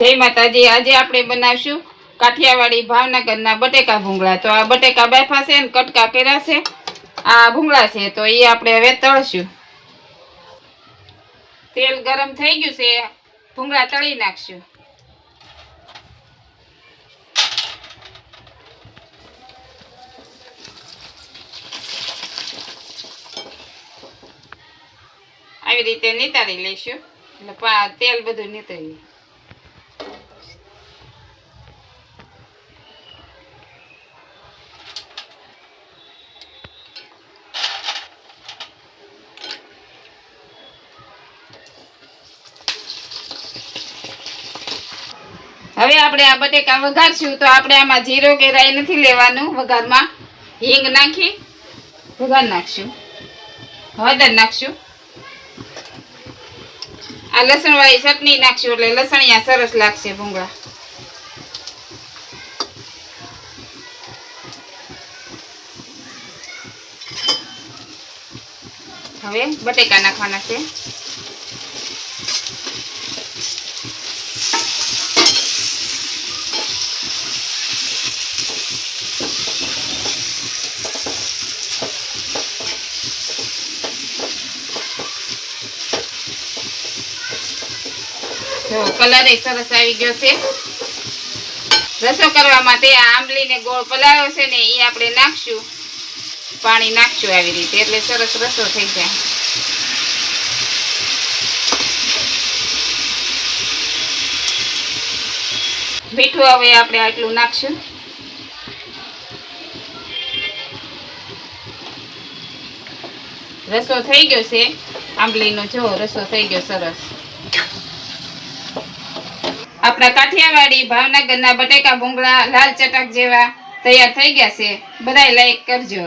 જય માતાજી। આજે આપણે બનાવશું કાઠિયાવાડી ભાવનગરના બટેકા ભૂંગળા। તો આ બટેકા બાફા છે ને કટકા કર્યા છે, આ ભૂંગળા છે તો એ આપણે હવે તળશું। તેલ ગરમ થઈ ગયું છે, ભૂંગળા તળી નાખશું। આવી રીતે નીતારી લઈશું એટલે તેલ બધું નીતરી। હવે આપણે આ બટેકા વઘારશું તો આપણે આમાં જીરો કે રાઈ નથી લેવાનું, વઘારમાં હિંગ નાખી વઘાર નાખશું, હળદર નાખશું, આ લસણ વાળી ચટણી નાખશું એટલે લસણિયા સરસ લાગશે ભૂંગળા। હવે બટેકા નાખવાના છે। જો કલર એ સરસ આવી ગયો છે। રસો કરવા માટે આ આંબલીને ગોળ પલાળ્યો છે ને એ આપણે નાખશું, પાણી નાખશું આવી રીતે એટલે સરસ રસો થઈ જાય। મીઠું હવે આપણે આટલું નાખશું। રસો થઈ ગયો છે આંબલીનો, જો રસો થઈ ગયો સરસ। આપણા કાઠિયાવાડી ભાવનગરના બટેકા ભૂંગળા લાલ ચટક જેવા તૈયાર થઈ ગયા છે। બધાય લાઈક કરજો।